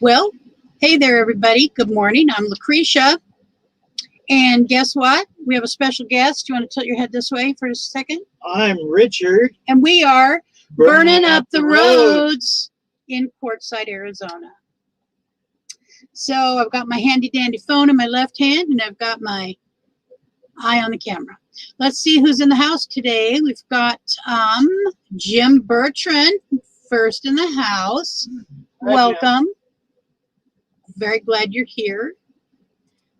Well, hey there, everybody. Good morning. I'm Lucretia. And guess what? We have a special guest. Do you want to tilt your head this way for a second? I'm Richard. And we are burning up the roads in Quartzsite, Arizona. So I've got my handy dandy phone in my left hand and I've got my eye on the camera. Let's see who's in the house today. We've got Jim Bertrand, first in the house. Hi, Welcome. Jim. Very glad you're here.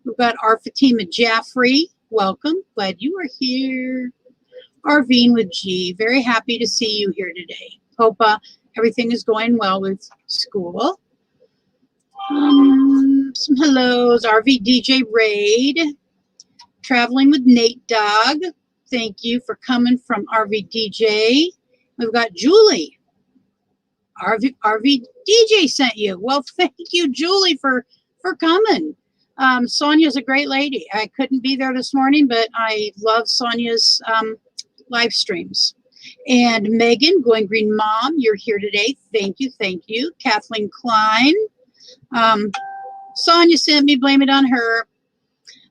We've got our Fatima Jaffrey. Welcome. Glad you are here. Arvine with G. Very happy to see you here today. Hope everything is going well with school. Some hellos. RV DJ Raid. Traveling with Nate Dog. Thank you for coming from RV DJ. We've got Julie. RV DJ sent you. Well, thank you, Julie, for coming. Sonia's a great lady. I couldn't be there this morning, but I love Sonia's live streams. And Megan, Going Green Mom, you're here today. Thank you, thank you. Kathleen Klein. Sonia sent me, blame it on her.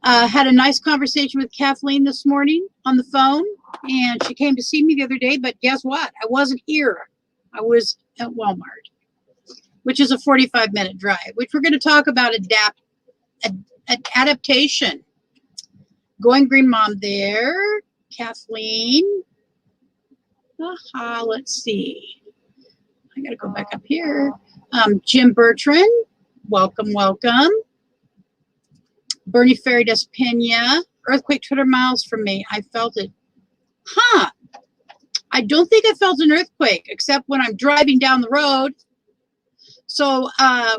Had a nice conversation with Kathleen this morning on the phone, and she came to see me the other day, but guess what? I wasn't here. I was at Walmart, which is a 45-minute drive, which we're going to talk about adaptation. Going Green Mom there. Kathleen. Let's see. I got to go back up here. Jim Bertrand. Welcome, welcome. Bernie Ferry Des Pena. Earthquake 200 miles from me. I felt it. Huh. I don't think I felt an earthquake except when I'm driving down the road. So how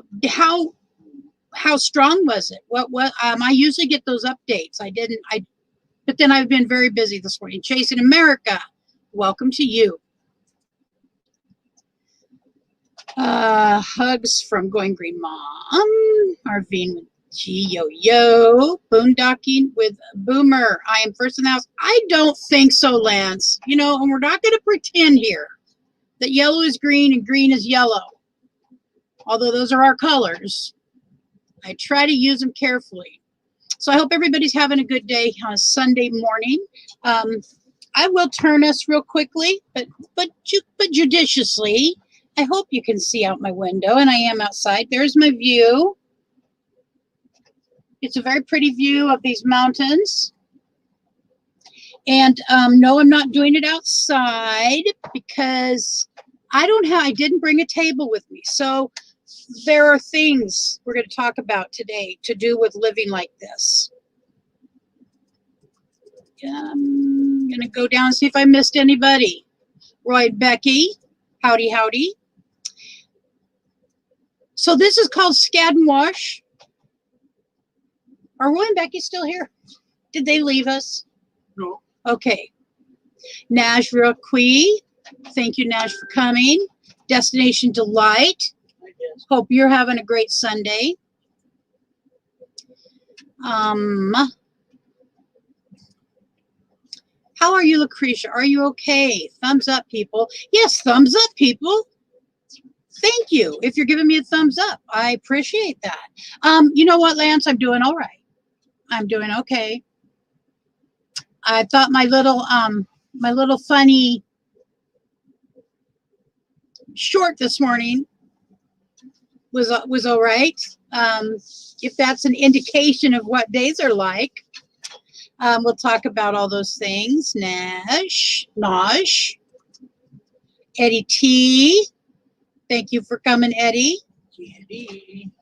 strong was it? What I usually get those updates. But then I've been very busy this morning. Chasing America. Welcome to you. Hugs from Going Green Mom. Arvine with G-Yo-Yo. Boondocking with Boomer. I am first in the house. I don't think so, Lance. You know, and we're not going to pretend here that yellow is green and green is yellow. Although those are our colors. I try to use them carefully. So I hope everybody's having a good day on a Sunday morning. I will turn us real quickly, but judiciously. I hope you can see out my window, and I am outside. There's my view. It's a very pretty view of these mountains. And no, I'm not doing it outside because I didn't bring a table with me. So there are things we're going to talk about today to do with living like this. I'm going to go down and see if I missed anybody. Roy and Becky, howdy, howdy. So this is called Scad and Wash. Are Roy and Becky still here? Did they leave us? No. Okay. Naj Raqui, thank you, Naj, for coming. Destination Delight. Hope you're having a great Sunday. How are you, Lucretia? Are you okay? Thumbs up, people. Yes, thumbs up, people. Thank you. If you're giving me a thumbs up, I appreciate that. You know what, Lance? I'm doing all right. I'm doing okay. I thought my little funny short this morning was all right. If that's an indication of what days are like, we'll talk about all those things. Naj, Eddie T. Thank you for coming, Eddie.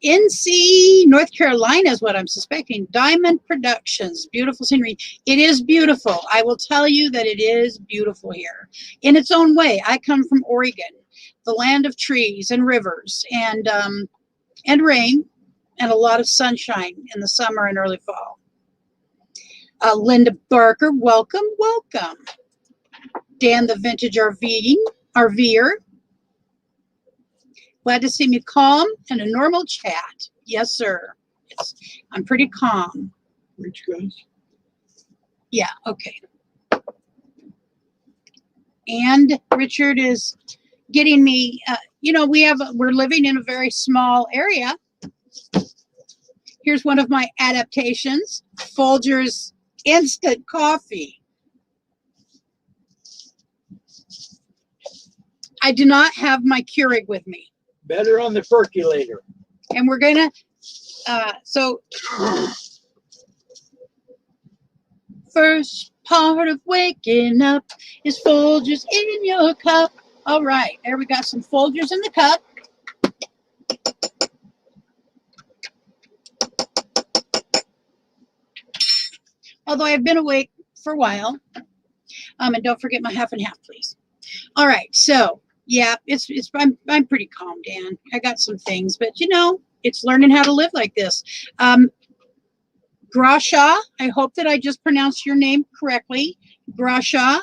NC, North Carolina is what I'm suspecting. Diamond Productions, beautiful scenery. It is beautiful. I will tell you that it is beautiful here in its own way. I come from Oregon, the land of trees and rivers and rain and a lot of sunshine in the summer and early fall. Linda Barker, welcome, welcome. Dan, the vintage RVer. Glad to see me calm and a normal chat. Yes, sir. I'm pretty calm. Which guys? Yeah, okay. And Richard is getting me, we're living in a very small area. Here's one of my adaptations, Folgers instant coffee. I do not have my Keurig with me. Better on the percolator. And we're going to, first part of waking up is Folgers in your cup. All right, there we got some Folgers in the cup. Although I've been awake for a while. And don't forget my half and half, please. All right, so yeah, I'm pretty calm, Dan. I got some things, but it's learning how to live like this. Grasha, I hope that I just pronounced your name correctly. Grasha,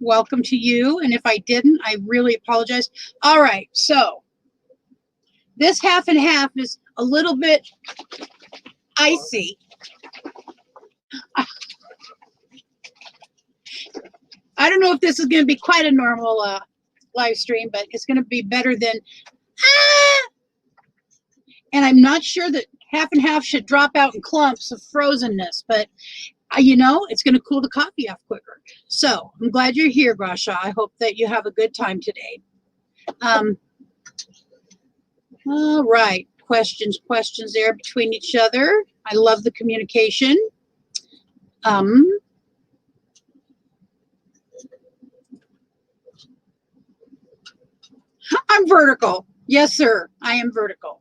welcome to you. And if I didn't, I really apologize. All right, so this half and half is a little bit icy. I don't know if this is going to be quite a normal live stream, but it's going to be better than and I'm not sure that half and half should drop out in clumps of frozenness, but it's going to cool the coffee off quicker. So I'm glad you're here, Grasha. I hope that you have a good time today. All right, questions there between each other. I love the communication. I'm vertical. Yes, sir. I am vertical.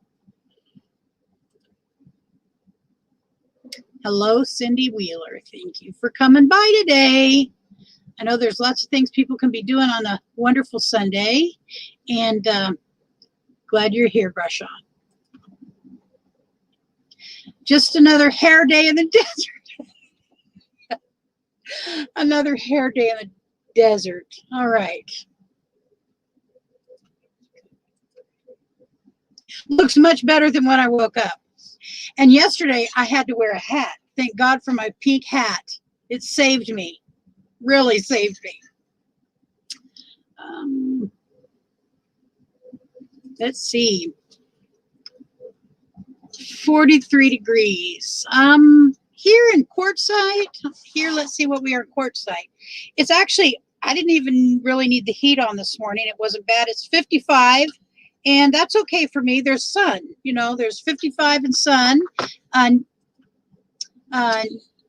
Hello, Cindy Wheeler. Thank you for coming by today. I know there's lots of things people can be doing on a wonderful Sunday. And glad you're here, Grasha. Just another hair day in the desert. Another hair day in the desert. All right. Looks much better than when I woke up. And yesterday I had to wear a hat. Thank God for my pink hat. It saved me. Really saved me. Let's see. 43 degrees. Here in quartzsite. Here, let's see what we are in quartzsite. It's actually, I didn't even really need the heat on this morning. It wasn't bad. It's 55. And that's okay for me. There's sun, there's 55 and sun.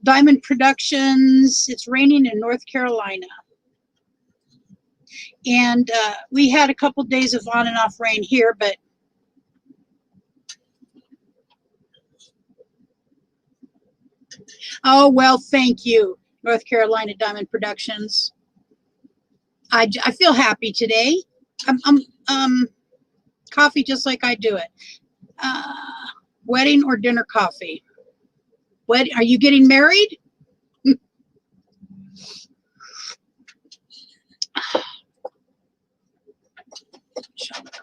Diamond Productions, it's raining in North Carolina. And we had a couple days of on and off rain here, but oh, well, thank you, North Carolina Diamond Productions. I feel happy today. I'm coffee just like I do it. Wedding or dinner coffee? Are you getting married?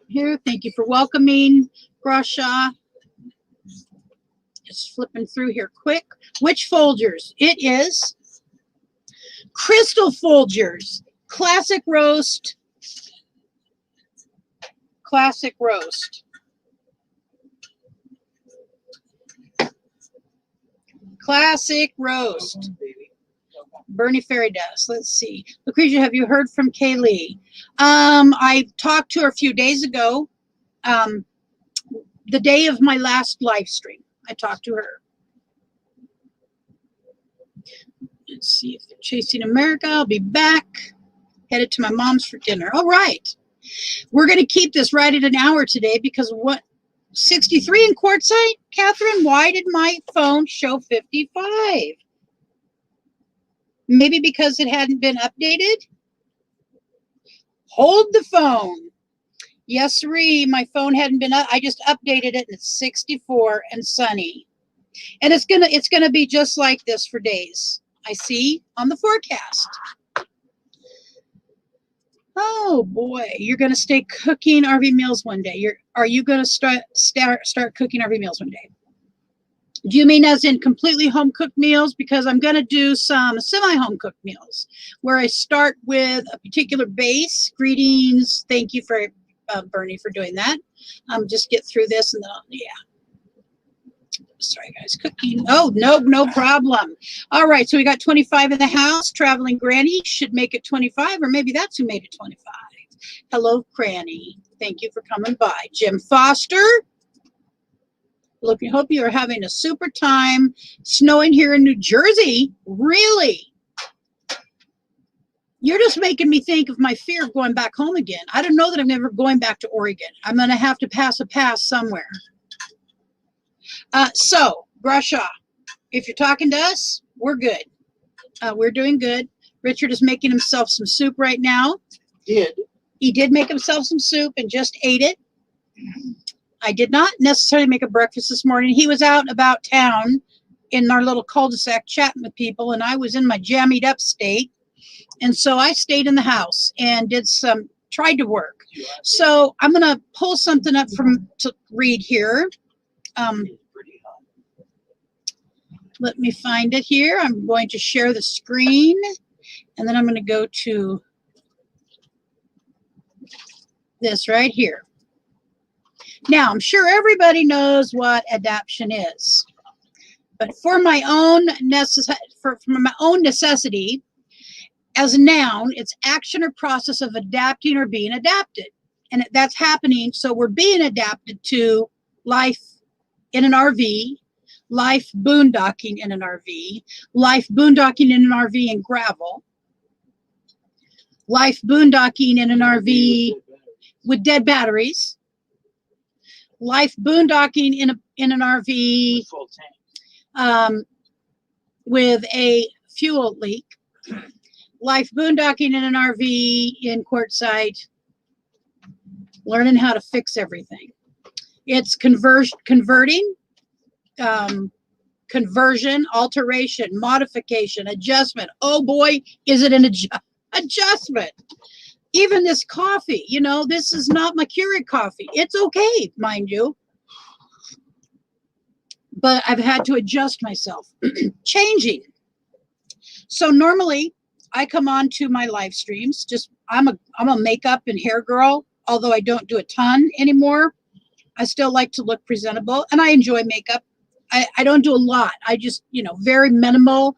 Here, thank you for welcoming, Grasha. Just flipping through here quick. Which Folgers? It is Crystal Folgers, classic roast. Classic roast. Classic roast. Bernie Fairy Dust. Let's see. Lucretia, have you heard from Kaylee? I talked to her a few days ago. The day of my last live stream, I talked to her. Let's see if they're chasing America. I'll be back. Headed to my mom's for dinner. All right. We're going to keep this right at an hour today because what? 63 in quartzsite? Catherine, why did my phone show 55? Maybe because it hadn't been updated? Hold the phone. Yes, sirree, my phone hadn't been up. I just updated it and it's 64 and sunny. And it's gonna be just like this for days. I see on the forecast. Oh boy, you're gonna stay cooking RV meals one day. Are you gonna start cooking RV meals one day? Do you mean as in completely home cooked meals? Because I'm going to do some semi-home cooked meals where I start with a particular base. Greetings. Thank you for Bernie for doing that. Just get through this and then yeah. Sorry, guys. Cooking. Oh, no problem. All right. So we got 25 in the house. Traveling Granny should make it 25, or maybe that's who made it 25. Hello, Granny. Thank you for coming by. Jim Foster. Look, I hope you are having a super time. Snowing here in New Jersey. Really? You're just making me think of my fear of going back home again. I don't know that I'm never going back to Oregon. I'm going to have to pass a pass somewhere. So, Brusha, if you're talking to us, we're good. We're doing good. Richard is making himself some soup right now. He did make himself some soup and just ate it. I did not necessarily make a breakfast this morning. He was out about town in our little cul-de-sac chatting with people, and I was in my jammied up state. And so I stayed in the house and tried to work. So I'm going to pull something up to read here. Let me find it here. I'm going to share the screen, and then I'm going to go to this right here. Now, I'm sure everybody knows what adaptation is, but for my own necessity, as a noun, it's action or process of adapting or being adapted, and that's happening. So we're being adapted to life in an RV, life boondocking in an RV, life boondocking in an RV in gravel, life boondocking in an RV with dead batteries, life boondocking in an RV with a fuel leak, life boondocking in an RV in quartzsite, learning how to fix everything. It's converting, conversion, alteration, modification, adjustment. Oh boy, is it an adjustment. Even this coffee, you know, this is not my Keurig coffee. It's okay, mind you. But I've had to adjust myself. Changing. So normally I come on to my live streams. I'm a makeup and hair girl, although I don't do a ton anymore. I still like to look presentable, and I enjoy makeup. I don't do a lot. I just, very minimal.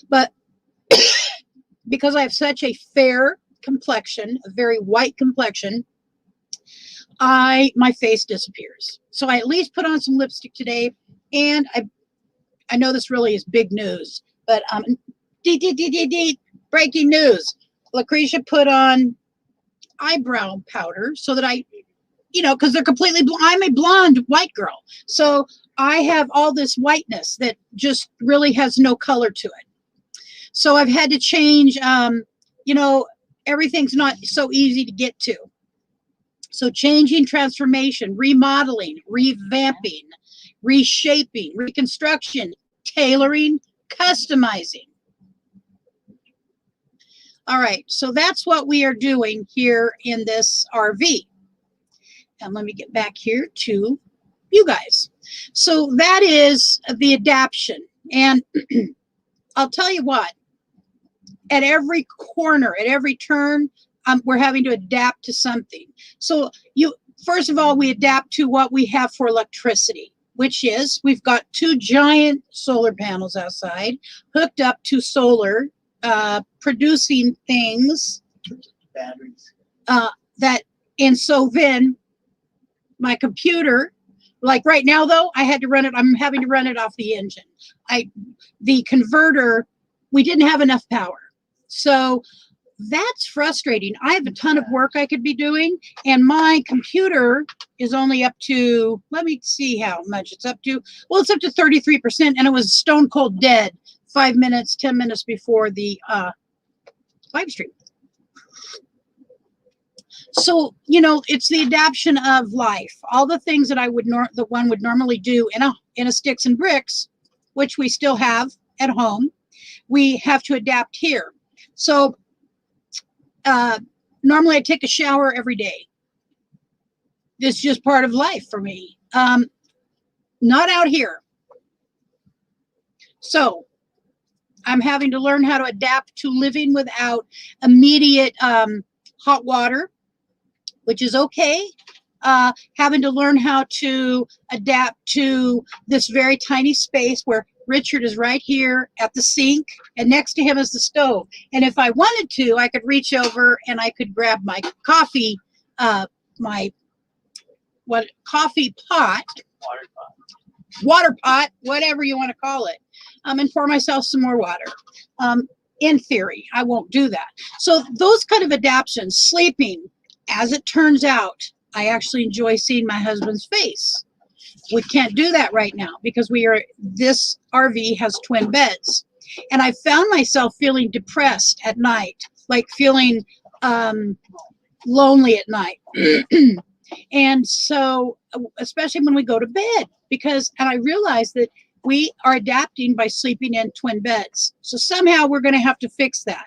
But because I have such a fair complexion, a very white complexion, my face disappears. So I at least put on some lipstick today, and I know this really is big news, but breaking news. Lucretia put on eyebrow powder so that because they're completely I'm a blonde white girl. So I have all this whiteness that just really has no color to it. So I've had to change, everything's not so easy to get to. So changing, transformation, remodeling, revamping, reshaping, reconstruction, tailoring, customizing. All right, so that's what we are doing here in this RV. And let me get back here to you guys. So that is the adaptation. And I'll tell you what, at every corner, at every turn, we're having to adapt to something. So first of all, we adapt to what we have for electricity, which is we've got 2 giant solar panels outside hooked up to solar, producing things batteries. And so then my computer, like right now though, I'm having to run it off the engine. The converter, we didn't have enough power. So that's frustrating. I have a ton of work I could be doing, and my computer is only up to, let me see how much it's up to. Well, it's up to 33%, and it was stone cold dead 10 minutes before the live stream. So, it's the adaptation of life. All the things that one would normally do in a sticks and bricks, which we still have at home, we have to adapt here. So normally I take a shower every day. It's just part of life for me. Not out here. So I'm having to learn how to adapt to living without immediate hot water, which is okay. Having to learn how to adapt to this very tiny space where Richard is right here at the sink, and next to him is the stove. And if I wanted to, I could reach over and I could grab my coffee, my coffee pot, water pot, whatever you want to call it, and pour myself some more water. In theory, I won't do that. So those kind of adaptations, sleeping, as it turns out, I actually enjoy seeing my husband's face. We can't do that right now because this RV has twin beds. And I found myself feeling depressed at night, like feeling lonely at night. And so, especially when we go to bed, and I realized that we are adapting by sleeping in twin beds. So somehow we're going to have to fix that.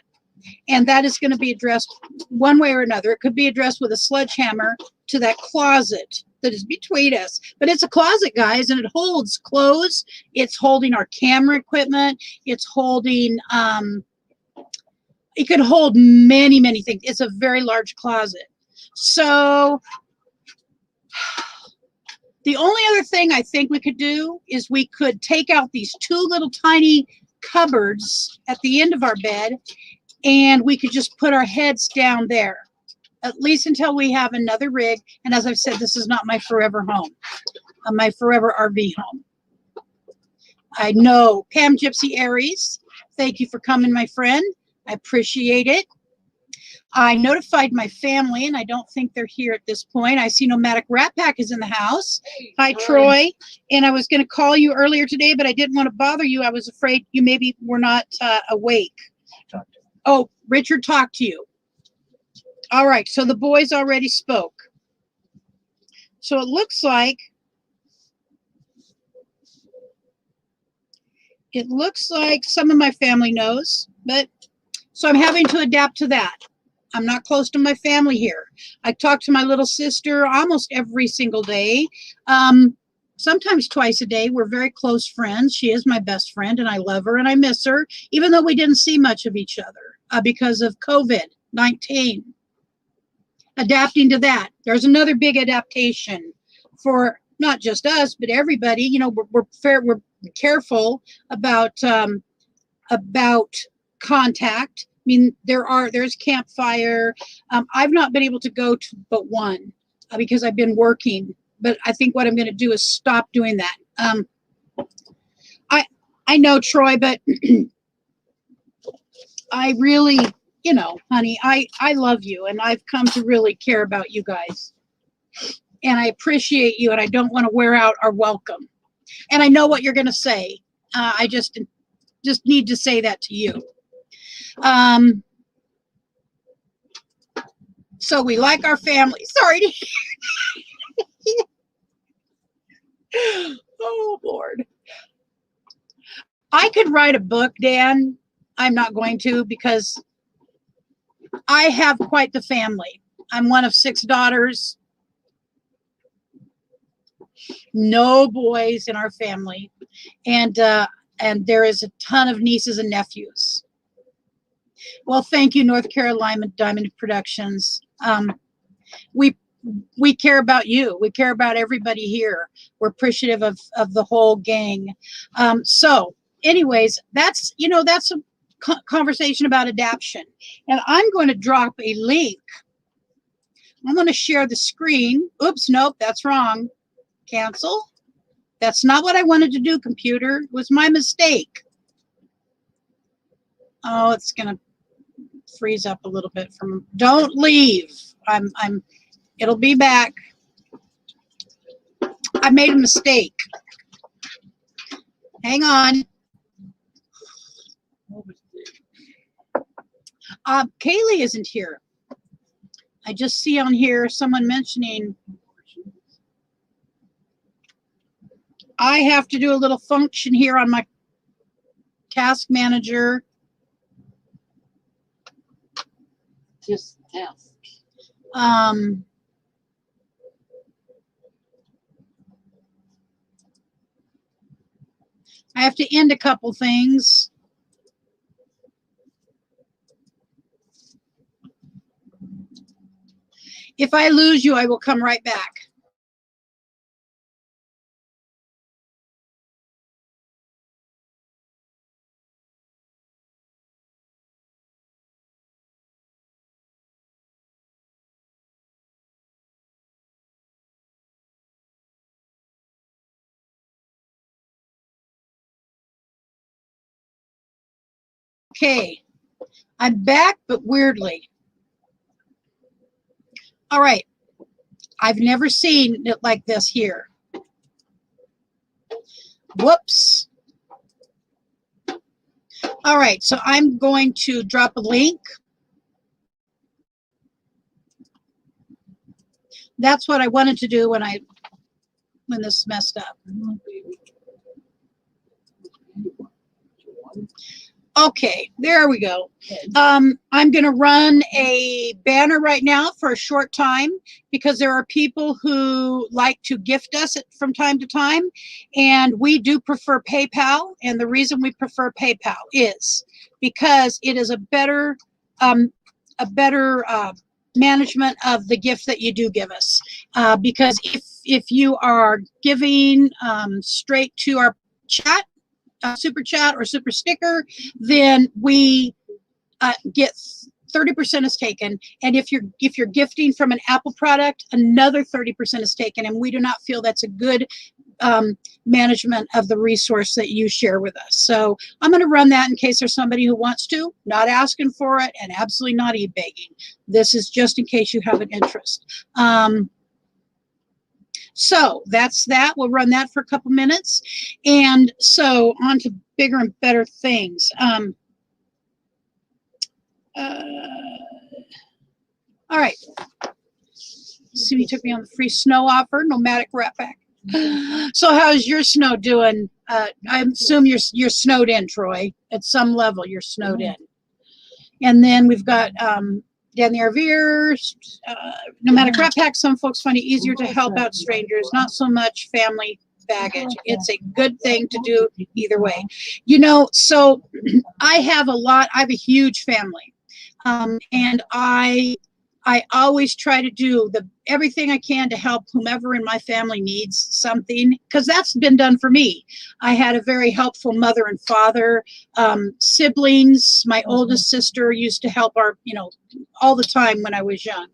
And that is going to be addressed one way or another. It could be addressed with a sledgehammer to that closet that is between us. But it's a closet, guys, and it holds clothes. It's holding our camera equipment. It's holding, it can hold many, many things. It's a very large closet. So the only other thing I think we could do is we could take out these two little tiny cupboards at the end of our bed, and we could just put our heads down there, at least until we have another rig. And as I've said, this is not my forever home, my forever RV home. I know Pam Gypsy Aries, thank you for coming, my friend. I appreciate it. I notified my family, and I don't think they're here at this point. I see Nomadic Rat Pack is in the house. Hi, Troy. And I was going to call you earlier today, but I didn't want to bother you. I was afraid you maybe were not awake. Oh, Richard talked to you. All right, so the boys already spoke. So it looks like some of my family knows, but so I'm having to adapt to that. I'm not close to my family here. I talk to my little sister almost every single day, sometimes twice a day. We're very close friends. She is my best friend, and I love her, and I miss her, even though we didn't see much of each other because of COVID-19. Adapting to that. There's another big adaptation for not just us, but everybody. You know, we're careful about contact. I mean, there's campfire. I've not been able to go to but one because I've been working. But I think what I'm going to do is stop doing that. I know, Troy, but I really, you know, honey, I love you, and I've come to really care about you guys, and I appreciate you, and I don't want to wear out our welcome. And I know what you're going to say. I just need to say that to you. So we like our family. Sorry to oh, Lord. I could write a book, Dan. I'm not going to because I have quite the family. I'm one of 6 daughters. No boys in our family. And there is a ton of nieces and nephews. Well, thank you, North Carolina Diamond Productions. We care about you. We care about everybody here. We're appreciative of the whole gang. So anyways, that's a conversation about adaptation. And I'm going to drop a link. I'm going to share the screen. Oops, nope, that's wrong. Cancel. That's not what I wanted to do, computer. It was my mistake. Oh, it's going to freeze up a little bit from, don't leave. It'll be back. I made a mistake. Hang on. Kaylee isn't here. I just see on here someone mentioning I have to do a little function here on my task manager. Just task. I have to end a couple things. If I lose you, I will come right back. Okay, I'm back, but weirdly. All right, I've never seen it like this here. Whoops. All right, so I'm going to drop a link. That's what I wanted to do when this messed up. Okay, there we go. I'm going to run a banner right now for a short time because there are people who like to gift us from time to time, and we do prefer PayPal. And the reason we prefer PayPal is because it is a better management of the gift that you do give us. Because if you are giving straight to our chat, super chat or super sticker, then we get 30% is taken, and if you're gifting from an Apple product, another 30% is taken, and we do not feel that's a good management of the resource that you share with us. So I'm going to run that in case there's somebody who wants to, not asking for it and absolutely not e-begging. This is just in case you have an interest. So that's that. We'll run that for a couple minutes. And so on to bigger and better things. All right. Sue took me on the free snow offer, nomadic rat pack. So how's your snow doing? I assume you're snowed in, Troy. At some level, you're snowed in. And then we've got Dan the RVer, nomadic rat pack. Some folks find it easier to help out strangers, not so much family baggage. It's a good thing to do either way. You know, so I have a huge family. And I always try to do everything I can to help whomever in my family needs something, because that's been done for me. I had a very helpful mother and father, siblings. My oldest sister used to help all the time when I was young.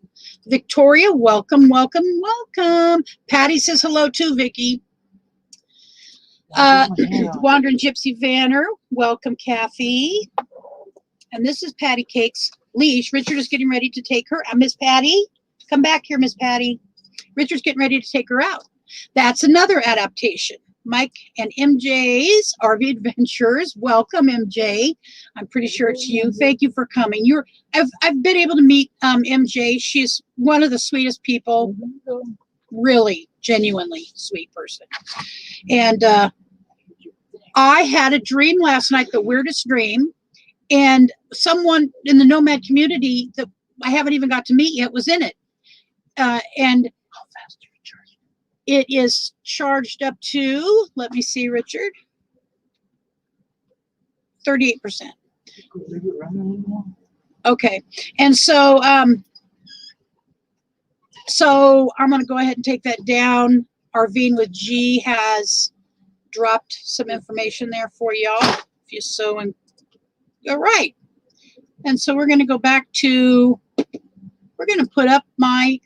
Victoria, welcome, welcome, welcome. Patty says hello too, Vicky. Wandering Gypsy Vanner, welcome, Kathy. And this is Patty Cake's leash. Richard is getting ready to take her. Miss Patty, come back here, Miss Patty. Richard's getting ready to take her out. That's another adaptation. Mike and MJ's RV Adventures. Welcome, MJ. I'm pretty sure it's you. Thank you for coming. I've been able to meet MJ. She's one of the sweetest people. Really, genuinely sweet person. And I had a dream last night, the weirdest dream. And someone in the nomad community that I haven't even got to meet yet was in it. And how fast do you charge it? It is charged up to, let me see, Richard, 38%. Okay. And so, so I'm going to go ahead and take that down. Arvine with G has dropped some information there for y'all. If you so and all right. And so we're going to go back to, we're going to put up my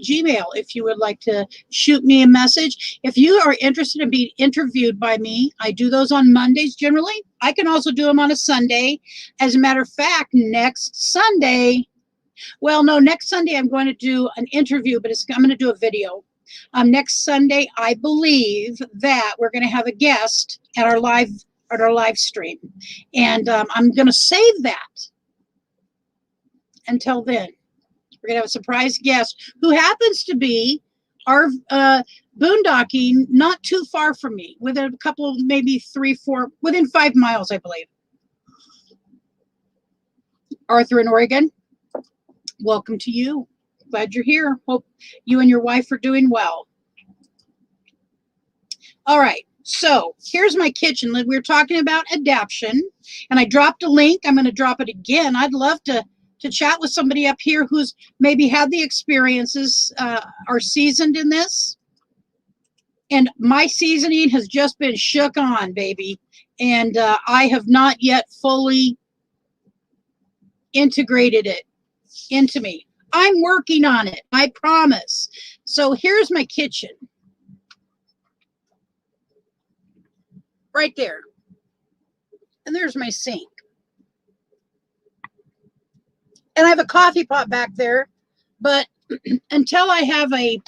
Gmail if you would like to shoot me a message. If you are interested in being interviewed by me, I do those on Mondays generally. I can also do them on a Sunday. As a matter of fact, next Sunday, well, no, next Sunday I'm going to do an interview, but I'm going to do a video. Next Sunday, I believe that we're going to have a guest at our live stream, and I'm going to save that until then. We're going to have a surprise guest who happens to be our boondocking not too far from me, within a couple, maybe 3, 4, within 5 miles, I believe. Arthur in Oregon, welcome to you. Glad you're here. Hope you and your wife are doing well. All right. So here's my kitchen. We were talking about adaption, and I dropped a link. I'm going to drop it again. I'd love to chat with somebody up here who's maybe had the experiences, are seasoned in this. And my seasoning has just been shook on, baby. And I have not yet fully integrated it into me. I'm working on it, I promise. So here's my kitchen. Right there. And there's my sink. And I have a coffee pot back there, but until I have a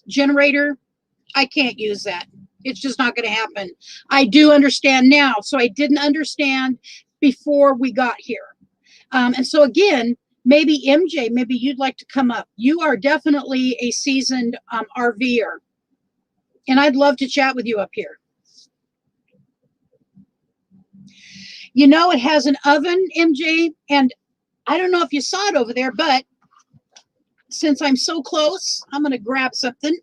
generator, I can't use that. It's just not going to happen. I do understand now, so I didn't understand before we got here. And so again, maybe MJ, maybe you'd like to come up. You are definitely a seasoned RVer, and I'd love to chat with you up here. You know, it has an oven, MJ, and I don't know if you saw it over there, but since I'm so close, I'm going to grab something.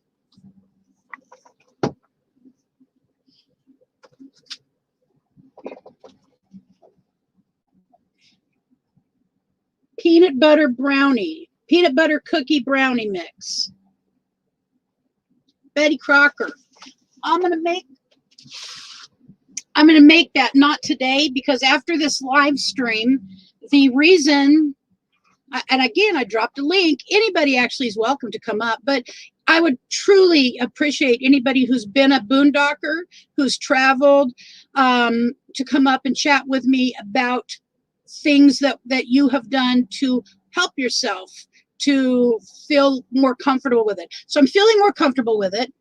Peanut butter brownie, peanut butter cookie brownie mix. Betty Crocker. I'm going to make that, not today, because after this live stream, the reason, and again, I dropped a link. Anybody actually is welcome to come up, but I would truly appreciate anybody who's been a boondocker, who's traveled, to come up and chat with me about things that you have done to help yourself to feel more comfortable with it. So I'm feeling more comfortable with it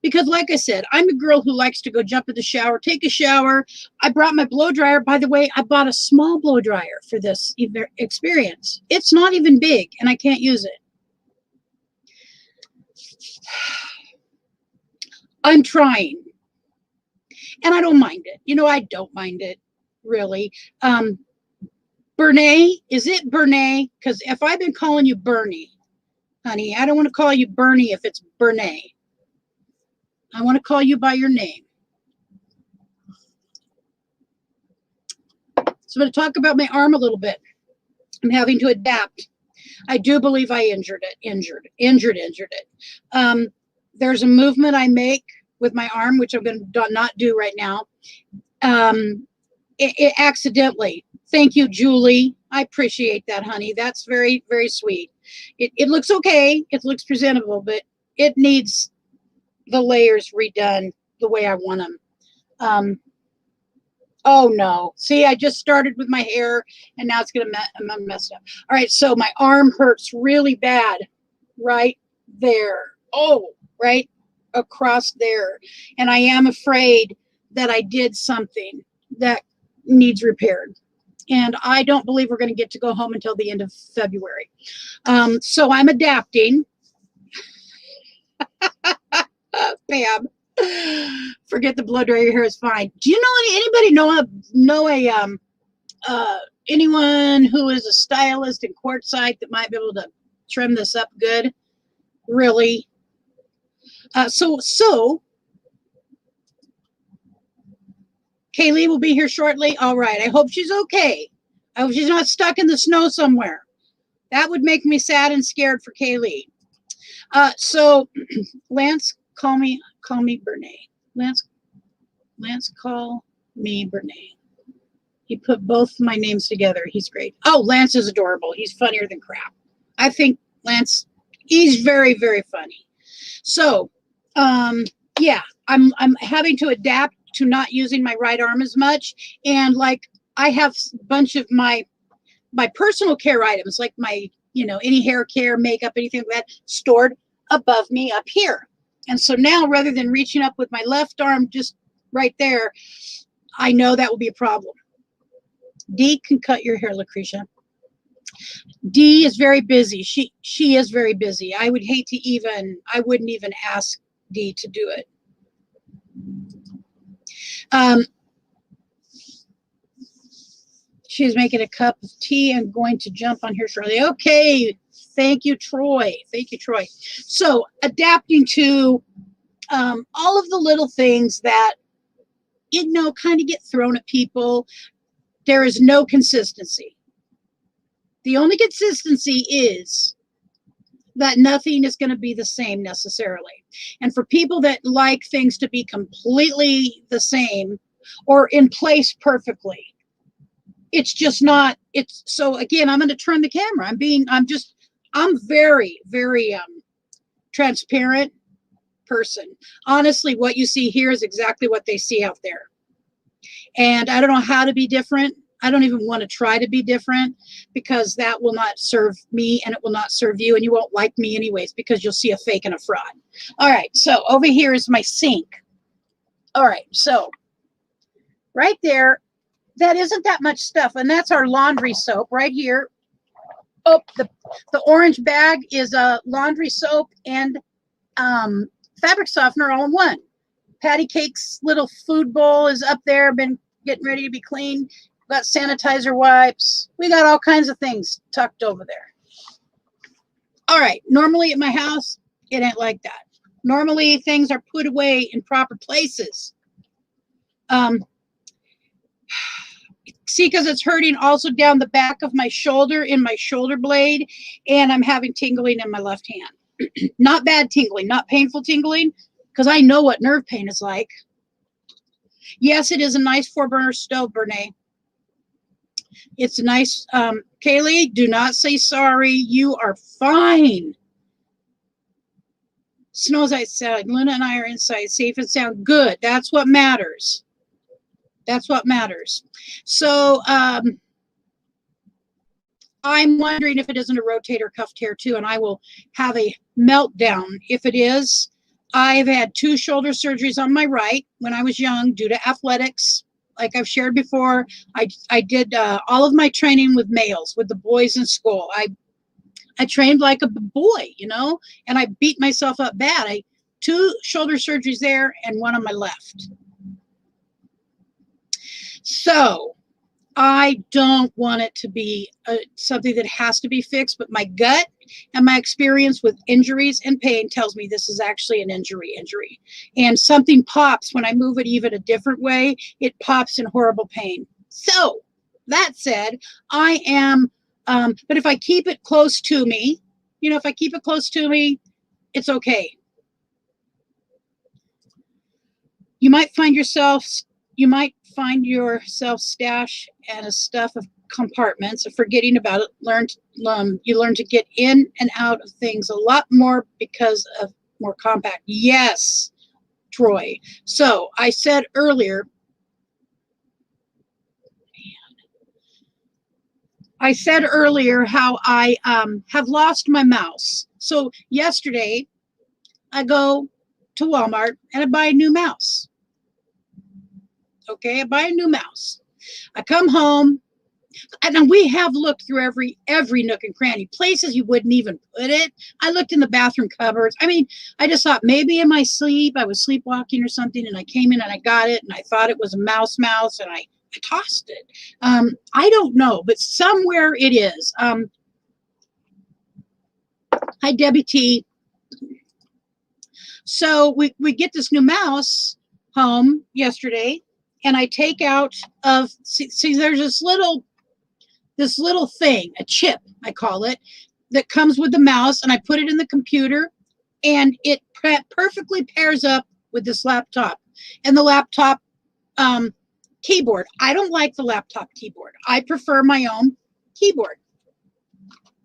because, like I said, I'm a girl who likes to go jump in the shower, take a shower. I brought my blow dryer. By the way, I bought a small blow dryer for this experience. It's not even big, and I can't use it. I'm trying, and I don't mind it. You know, I don't mind it, really. Bernae, is it Bernae? Because if I've been calling you Bernie, honey, I don't want to call you Bernie if it's Bernae. I want to call you by your name. So I'm going to talk about my arm a little bit. I'm having to adapt. I do believe I injured it. There's a movement I make with my arm, which I'm going to not do right now. It accidentally. Thank you, Julie. I appreciate that, honey. That's very, very sweet. It looks okay. It looks presentable, but it needs the layers redone the way I want them. Oh, no. See, I just started with my hair, and now it's going to mess up. All right, so my arm hurts really bad right there. Oh, right across there. And I am afraid that I did something that needs repaired. And I don't believe we're going to get to go home until the end of February. So I'm adapting. Pam, forget the blow dryer. Your hair is fine. Do you know anybody anyone who is a stylist in quartzsite that might be able to trim this up good? Really? So Kaylee will be here shortly. All right. I hope she's okay. I hope she's not stuck in the snow somewhere. That would make me sad and scared for Kaylee. So Lance, call me Bernae. Lance, call me Bernae. He put both my names together. He's great. Oh, Lance is adorable. He's funnier than crap. I think Lance, he's very, very funny. So, yeah, I'm having to adapt to not using my right arm as much. And like, I have a bunch of my personal care items, like my, any hair care, makeup, anything like that, stored above me up here. And so now, rather than reaching up with my left arm just right there, I know that will be a problem. Dee can cut your hair, Lucretia. Dee is very busy. She is very busy. I would hate to I wouldn't even ask Dee to do it. She's making a cup of tea and going to jump on here shortly. Okay. Thank you, Troy. Thank you, Troy. So adapting to all of the little things that, kind of get thrown at people. There is no consistency. The only consistency is that nothing is going to be the same necessarily. And for people that like things to be completely the same or in place perfectly, it's just not. It's so, again, I'm going to turn the camera. I'm very, very transparent person. Honestly, what you see here is exactly what they see out there. And I don't know how to be different. I don't even want to try to be different, because that will not serve me and it will not serve you, and you won't like me anyways, because you'll see a fake and a fraud. All right, so over here is my sink. All right, so right there, that isn't that much stuff, and that's our laundry soap right here. Oh, the orange bag is a laundry soap and fabric softener all in one. Patty Cake's little food bowl is up there, been getting ready to be cleaned. Got sanitizer wipes. We got all kinds of things tucked over there. All right, normally at my house, it ain't like that. Normally things are put away in proper places. See, because it's hurting also down the back of my shoulder, in my shoulder blade, and I'm having tingling in my left hand. Not bad tingling, not painful tingling, because I know what nerve pain is like. Yes, it is a nice 4-burner stove, Bernay. It's nice. Kaylee, do not say sorry. You are fine. Snow's outside. Luna and I are inside, safe and sound. Good. That's what matters. That's what matters. So I'm wondering if it isn't a rotator cuff tear too, and I will have a meltdown if it is. I've had 2 shoulder surgeries on my right when I was young due to athletics. Like I've shared before, I did all of my training with males, with the boys in school. I trained like a boy, and I beat myself up bad. 2 shoulder surgeries there and 1 on my left. So I don't want it to be something that has to be fixed, but my gut and my experience with injuries and pain tells me this is actually an injury. And something pops when I move it even a different way. It pops in horrible pain. So that said, I am, but if I keep it close to me, if I keep it close to me, it's okay. You might find yourself stash and a stuff of compartments of forgetting about it. You learn to get in and out of things a lot more because of more compact. Yes, Troy. So I said earlier, how I have lost my mouse. So yesterday I go to Walmart and I buy a new mouse. Okay, I buy a new mouse. I come home, and we have looked through every nook and cranny, places you wouldn't even put it. I looked in the bathroom cupboards. I mean, I just thought maybe in my sleep, I was sleepwalking or something, and I came in and I got it, and I thought it was a mouse, and I tossed it. I don't know, but somewhere it is. Hi, Debbie T. So we get this new mouse home yesterday, and I take out see there's this little thing, a chip, I call it, that comes with the mouse, and I put it in the computer, and it perfectly pairs up with this laptop and the laptop keyboard. I don't like the laptop keyboard. I prefer my own keyboard.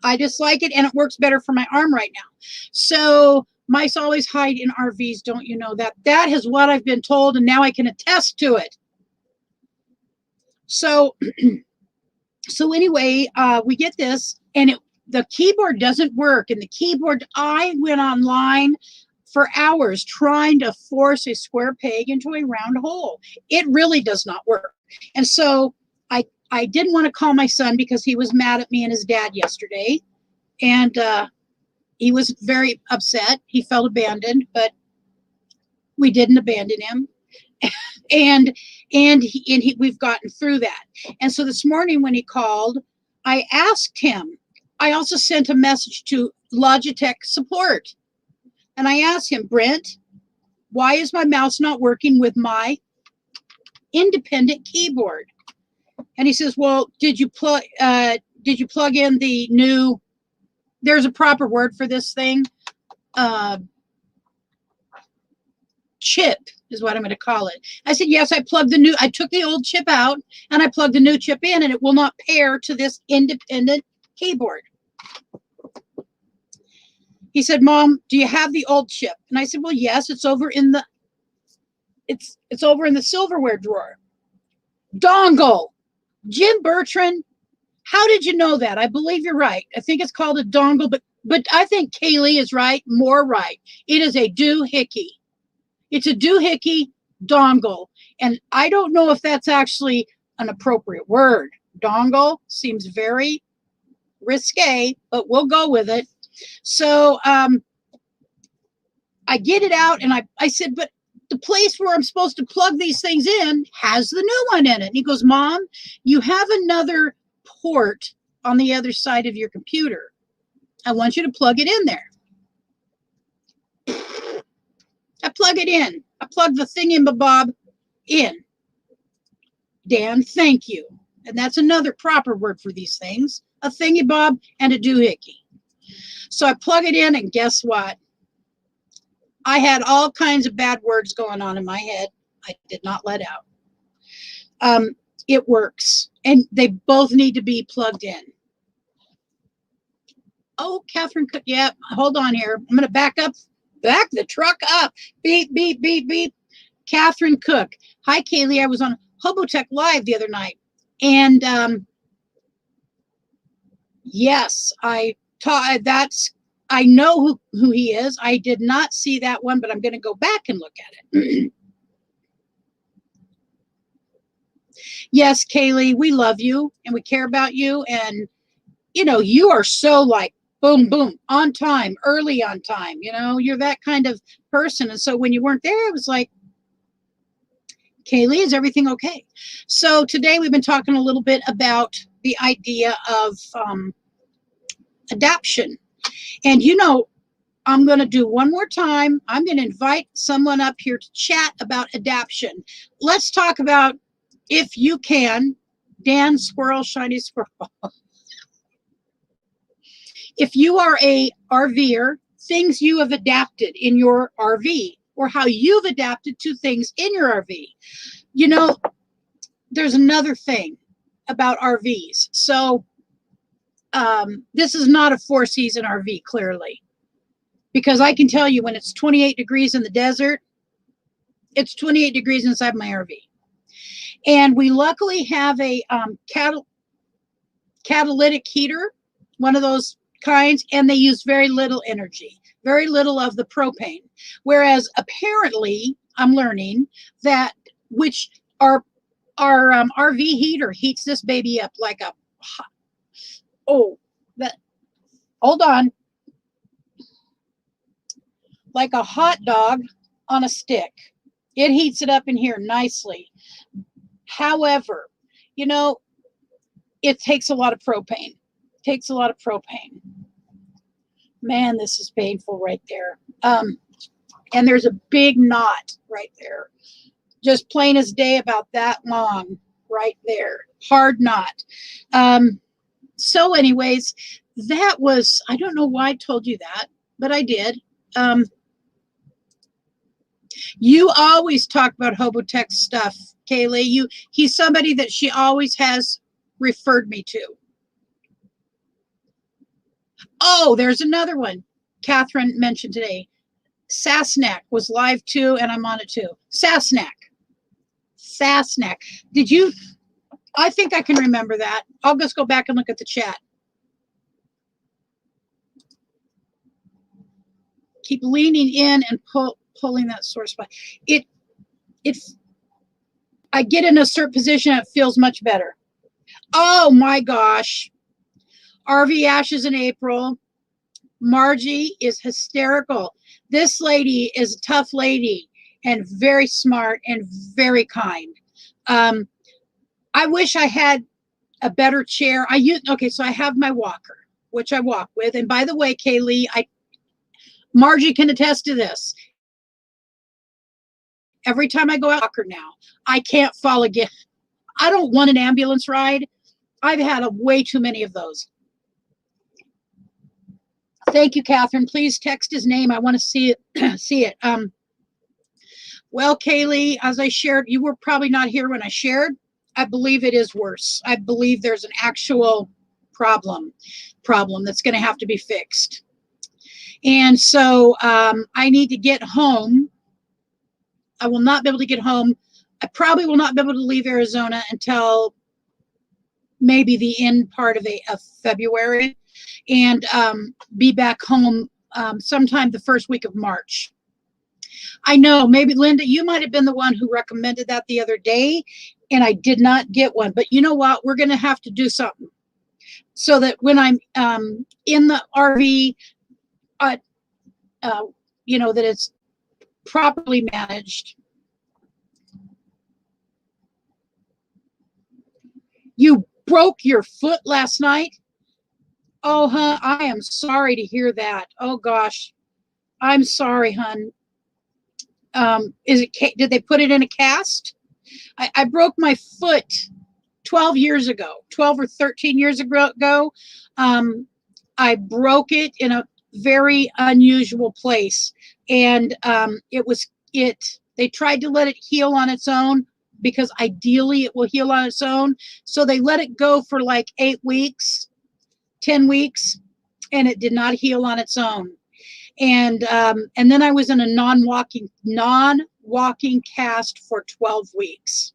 I just like it, and it works better for my arm right now. So mice always hide in RVs, don't you know that? That is what I've been told, and now I can attest to it. So anyway, we get this, and the keyboard doesn't work. And the keyboard, I went online for hours trying to force a square peg into a round hole. It really does not work. And so I didn't want to call my son because he was mad at me and his dad yesterday. And he was very upset. He felt abandoned, but we didn't abandon him. and we've gotten through that. And so this morning when he called, I asked him, I also sent a message to Logitech support, and I asked him, Brent, why is my mouse not working with my independent keyboard? And he says, well, did you plug in the new, there's a proper word for this thing, chip is what I'm going to call it. I said, yes, I took the old chip out and I plugged the new chip in, and it will not pair to this independent keyboard. He said, Mom, do you have the old chip? And I said, well, yes, it's over in the silverware drawer. Dongle. Jim Bertrand, how did you know that? I believe you're right. I think it's called a dongle, but I think Kaylee is right, more right. It is a doohickey. It's a doohickey dongle. And I don't know if that's actually an appropriate word. Dongle seems very risque, but we'll go with it. So I get it out, and I said, but the place where I'm supposed to plug these things in has the new one in it. And he goes, Mom, you have another port on the other side of your computer. I want you to plug it in there. I plug it in. I plug the thingamabob in. Dan, thank you. And that's another proper word for these things, a thingybob and a doohickey. So I plug it in, and guess what? I had all kinds of bad words going on in my head. I did not let out. It works, and they both need to be plugged in. Oh, Catherine Cook. Yeah, hold on here. I'm going to back the truck up. Beep, beep, beep, beep. Catherine Cook. Hi, Kaylee. I was on Hobotech Live the other night, and yes, I know who he is. I did not see that one, but I'm going to go back and look at it. Yes, Kaylee, we love you and we care about you. And, you are so like, boom, boom, on time, early on time. You're that kind of person. And so when you weren't there, it was like, Kaylee, is everything okay? So today we've been talking a little bit about the idea of adaption. And I'm going to do one more time. I'm going to invite someone up here to chat about adaption. Let's talk about, if you can, Dan Squirrel, Shiny Squirrel. If you are a RVer, things you have adapted in your RV, or how you've adapted to things in your RV. There's another thing about RVs. So this is not a 4-season RV, clearly. Because I can tell you, when it's 28 degrees in the desert, it's 28 degrees inside my RV. And we luckily have a catalytic heater, one of those kinds, and they use very little energy, very little of the propane. Whereas apparently, I'm learning that our RV heater heats this baby up like a hot, hold on. Like a hot dog on a stick. It heats it up in here nicely. However, it takes a lot of propane. Man, this is painful right there. And there's a big knot right there. Just plain as day, about that long right there. Hard knot. So anyways, that was, I don't know why I told you that, but I did. You always talk about Hobotech stuff, Kaylee. He's somebody that she always has referred me to. Oh, there's another one Catherine mentioned today. Sasnak was live too, and I'm on it too. Sasnak. Did you? I think I can remember that. I'll just go back and look at the chat. Keep leaning in and pulling that sore spot. I get in a certain position, it feels much better. Oh my gosh. RV Ashes in April. Margie is hysterical. This lady is a tough lady and very smart and very kind. I wish I had a better chair. So I have my walker, which I walk with. And by the way, Kaylee, Margie can attest to this. Every time I go out now, I can't fall again. I don't want an ambulance ride. I've had way too many of those. Thank you, Catherine. Please text his name. I want to see it. See it. Well, Kaylee, as I shared, you were probably not here when I shared. I believe it is worse. I believe there's an actual problem that's going to have to be fixed. And so I need to get home. I will not be able to get home. I probably will not be able to leave Arizona until maybe the end part of February, and be back home sometime the first week of March. I know, maybe Linda, you might have been the one who recommended that the other day, and I did not get one. But you know what? We're going to have to do something so that when I'm in the RV, you know, that it's properly managed. You broke your foot last night? Oh, huh. I am sorry to hear that. Oh, gosh. I'm sorry, hun. Did they put it in a cast? I broke my foot 12 years ago, 12 or 13 years ago. I broke it in a very unusual place. And they tried to let it heal on its own, because ideally it will heal on its own. So they let it go for like 8 weeks, 10 weeks, and it did not heal on its own. And then I was in a non-walking cast for 12 weeks.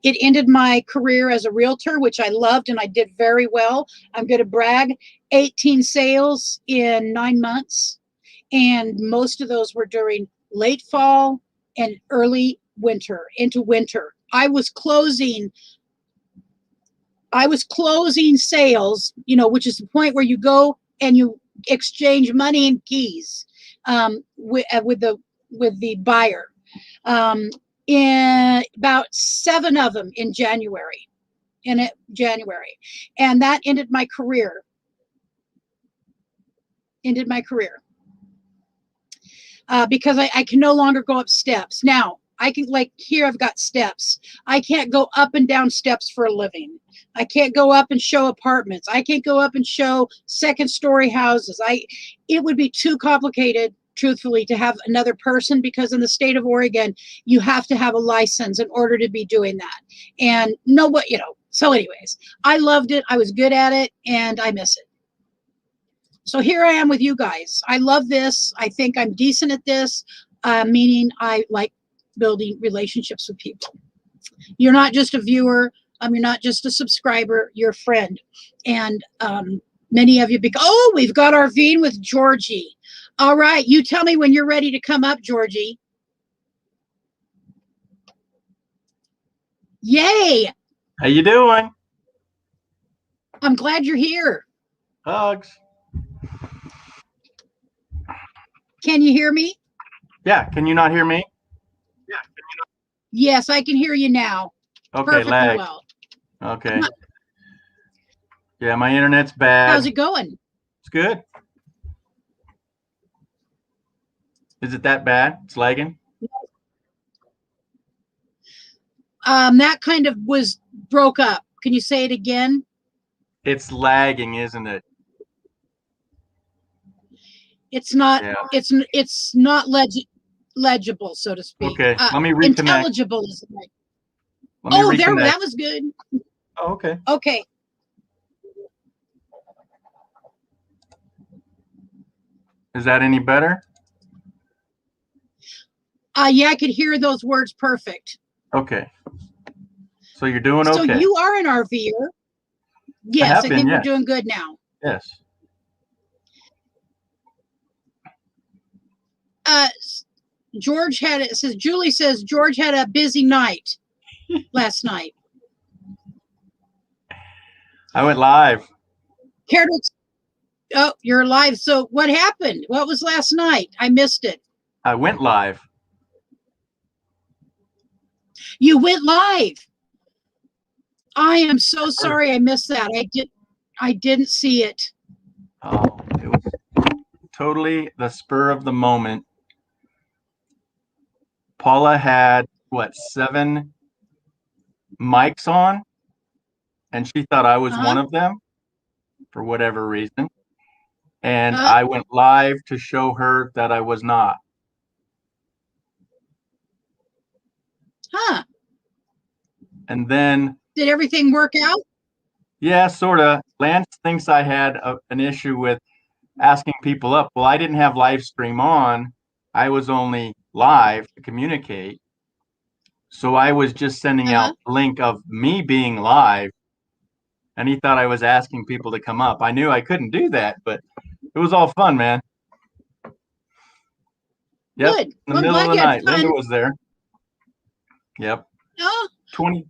It ended my career as a realtor, which I loved, and I did very well. I'm going to brag, 18 sales in 9 months. And most of those were during late fall and early winter, into winter. I was closing sales, you know, which is the point where you go and you exchange money and keys with the buyer. In about 7 of them in January, and that ended my career. Because I can no longer go up steps. Now, I can, like here, I've got steps. I can't go up and down steps for a living. I can't go up and show apartments. I can't go up and show second-story houses. It would be too complicated, truthfully, to have another person, because in the state of Oregon, you have to have a license in order to be doing that. And you know, so anyways, I loved it. I was good at it, and I miss it. So here I am with you guys. I love this. I think I'm decent at this, meaning I like building relationships with people. You're not just a viewer. You're not just a subscriber. You're a friend. And many of you, we've got our Veen with Georgie. All right. You tell me when you're ready to come up, Georgie. Yay. How you doing? I'm glad you're here. Hugs. Can you hear me? Yeah. Can you not hear me? Yeah. Yes, I can hear you now. Okay, perfectly lag. well. Okay. Yeah, my internet's bad. How's it going? It's good. Is it that bad? It's lagging? That kind of broke up. Can you say it again? It's lagging, isn't it? It's not. Yeah. It's not legible, so to speak. Okay. Let me reconnect. Intelligible is right. Reconnect. That was good. Oh, okay. Okay. Is that any better? Yeah, I could hear those words perfect. Okay. So you're doing okay. So you are an RVer. Yes, I think we're doing good now. Yes. Julie says George had a busy night last night. I went live. Oh, you're live. So what happened? What was last night? I missed it. I went live. You went live. I am so sorry I missed that. I didn't see it. Oh, it was totally the spur of the moment. Paula had what, 7 mics on, and she thought I was one of them for whatever reason. And I went live to show her that I was not. Huh. And then, Did everything work out? yeah, sort of. Lance thinks I had an issue with asking people up. Well, I didn't have live stream on. I was only live to communicate. So I was just sending out the link of me being live, and he thought I was asking people to come up. I knew I couldn't do that, but it was all fun, man. Yep. Good. In the middle of the night, Linda was there. Yep. Oh, 20.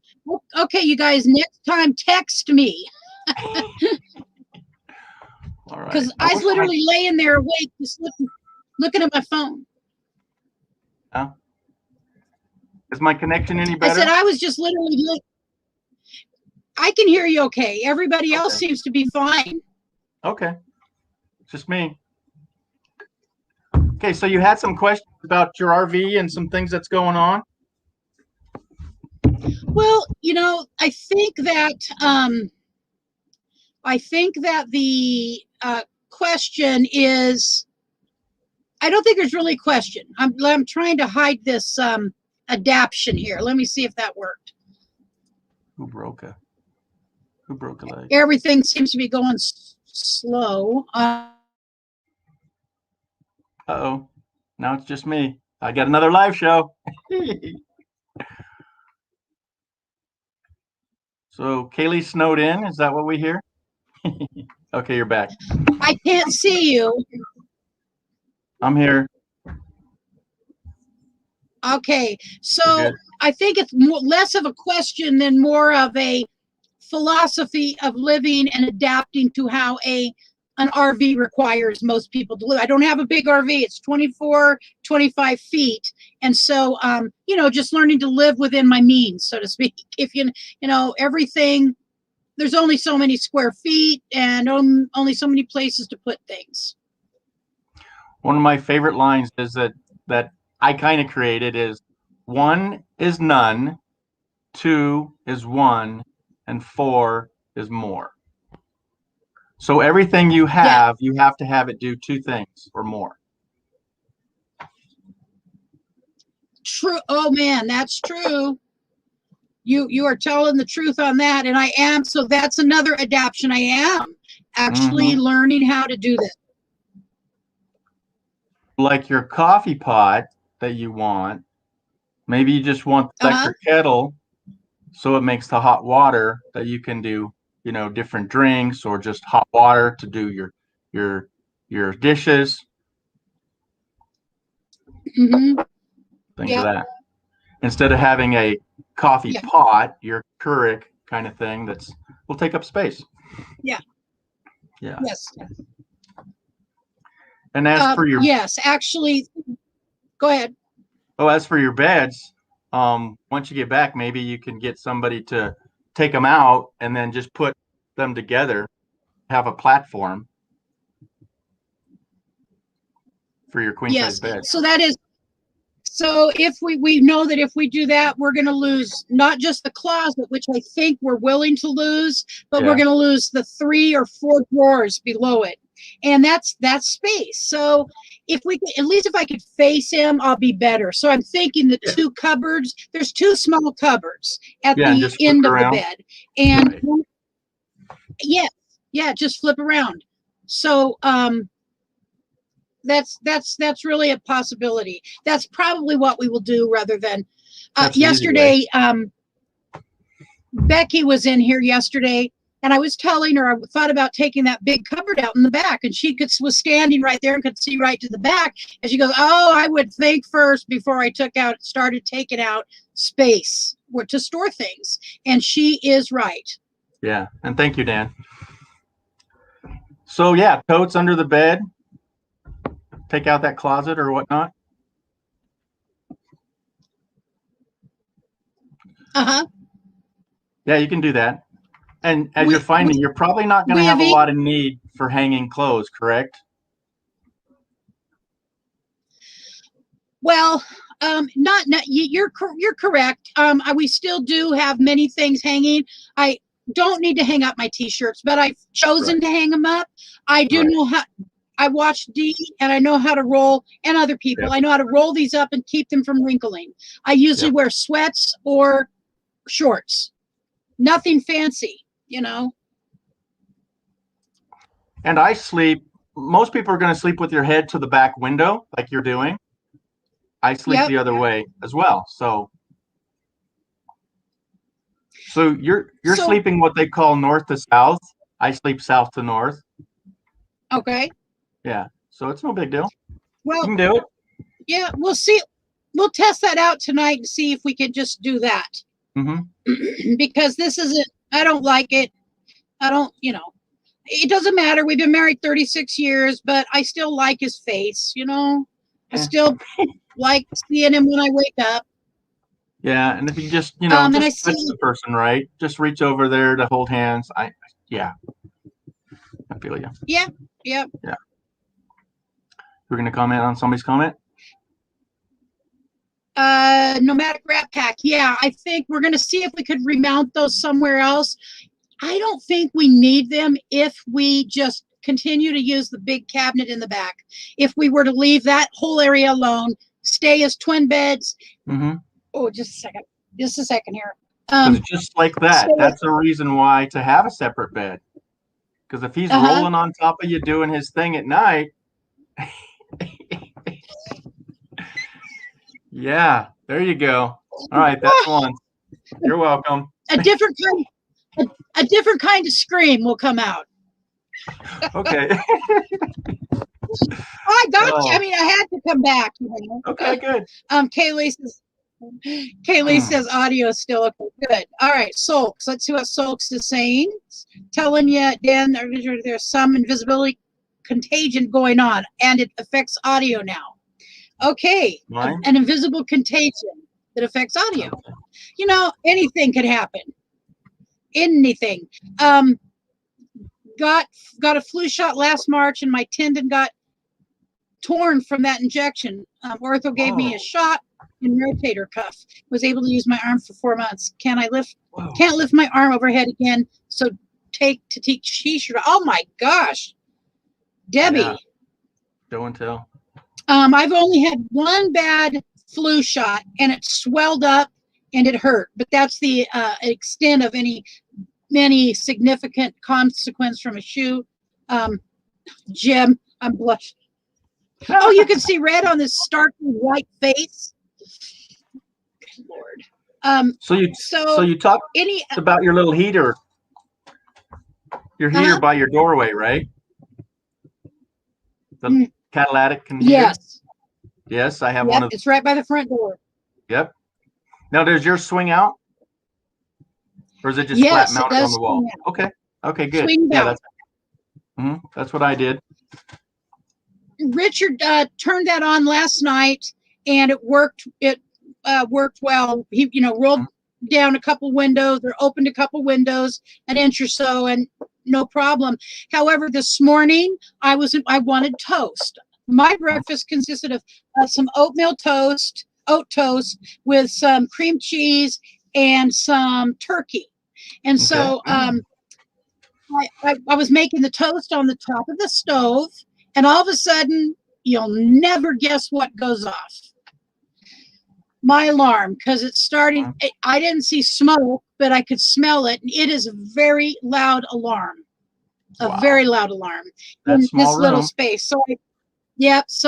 okay, you guys, next time text me. All right. Because I was literally laying there awake, just looking at my phone. Huh? Is my connection any better? I said I was just literally. I can hear you okay. Everybody else seems to be fine. Okay. Just me. Okay, so you had some questions about your RV and some things that's going on? Well, you know, I think that the question is, I don't think there's really a question. I'm trying to hide this adaption here. Let me see if that worked. Who broke a leg? Everything seems to be going slow. Uh-oh. Now it's just me. I got another live show. So Kaylee snowed in. Is that what we hear? Okay, you're back. I can't see you. I'm here. Okay, so I think it's less of a question than more of a philosophy of living and adapting to how an RV requires most people to live. I don't have a big RV. It's 24, 25 feet. And so, you know, just learning to live within my means, so to speak. If you know, everything, there's only so many square feet and only so many places to put things. One of my favorite lines is that I kind of created is 1 is none, 2 is 1, and 4 is more. So everything you have, you have to have it do 2 things or more. True. Oh man, that's true. You are telling the truth on that, and I am. So that's another adaptation. I am actually learning how to do this. Like your coffee pot that you want, maybe you just want the electric kettle, so it makes the hot water that you can do, you know, different drinks or just hot water to do your dishes. Things of that. Instead of having a coffee pot, your Keurig kind of thing will take up space. Yeah. Yes. And as for your actually, go ahead. Oh, as for your beds, once you get back, maybe you can get somebody to take them out and then just put them together, have a platform for your queen size bed. So that is. So if we know that if we do that, we're going to lose not just the closet, which I think we're willing to lose, but we're going to lose the 3 or 4 drawers below it. And that's space. So if we could, at least if I could face him, I'll be better. So I'm thinking the 2 cupboards, there's 2 small cupboards at the end of the bed. And just flip around. So, that's really a possibility. That's probably what we will do rather than yesterday. Becky was in here yesterday, and I was telling her I thought about taking that big cupboard out in the back, and she was standing right there and could see right to the back. And she goes, "Oh, I would think first before I started taking out space to store things." And she is right. Yeah, and thank you, Dan. So yeah, totes under the bed. Take out that closet or whatnot. Yeah, you can do that. And as you're finding, you're probably not going to have a lot of need for hanging clothes, correct? Well, You're correct. We still do have many things hanging. I don't need to hang up my t-shirts, but I've chosen to hang them up. I do know how. I watched Dee, and I know how to roll, and other people. I know how to roll these up and keep them from wrinkling. I usually wear sweats or shorts. Nothing fancy, you know. And I sleep. Most people are going to sleep with your head to the back window, like you're doing. I sleep the other way as well. So you're sleeping what they call north to south. I sleep south to north. Okay. Yeah. So it's no big deal. Well, you can do it. Yeah, we'll see. We'll test that out tonight and see if we can just do that. Because this isn't, I don't like it. I don't, you know, it doesn't matter. We've been married 36 years, but I still like his face, you know. I still like seeing him when I wake up. Yeah, and if you just, you know, just touch the person, right? Just reach over there to hold hands. I feel you. Yeah, yeah. Yeah. We're going to comment on somebody's comment? Nomadic Rat Pack. Yeah, I think we're going to see if we could remount those somewhere else. I don't think we need them if we just continue to use the big cabinet in the back. If we were to leave that whole area alone, stay as twin beds. Oh, just a second here. Just like that, that's a reason why to have a separate bed. Because if he's rolling on top of you doing his thing at night, yeah, there you go. All right, that's one. You're welcome. A different kind of scream will come out. Okay. I got you. I mean, I had to come back. You know? Okay, good. Kaylee says audio is still okay. Good. All right, Sulks. Let's see what Sulks is saying. Telling you, Dan, there's some invisibility contagion going on, and it affects audio now. Okay, an invisible contagion that affects audio. You know, anything could happen. Anything. Got a flu shot last March, and my tendon got torn from that injection. Ortho gave me a shot and rotator cuff. Was able to use my arm for 4 months. Can't lift my arm overhead again. So take t-shirt. Oh my gosh, Debbie. Yeah. Show and tell. I've only had one bad flu shot, and it swelled up and it hurt. But that's the extent of many significant consequence from a shoe. Jim, I'm blushing. Oh, you can see red on this starkly white face. Good Lord. So you talked about your little heater. Your heater by your doorway, right? The catalytic heater? Yes. Yes, I have one of. It's right by the front door. Yep. Now, does yours swing out? Or is it just flat mounted on the wall? Okay. Okay, good. That's what I did. Richard turned that on last night, and it worked. It worked well. He, rolled down a couple windows, or opened a couple windows, an inch or so, and no problem. However, this morning I wanted toast. My breakfast consisted of some oat toast with some cream cheese and some turkey. And so I was making the toast on the top of the stove, and all of a sudden, you'll never guess what goes off. My alarm, because it's starting. I didn't see smoke, but I could smell it. And it is a very loud alarm, very loud alarm in this little space. So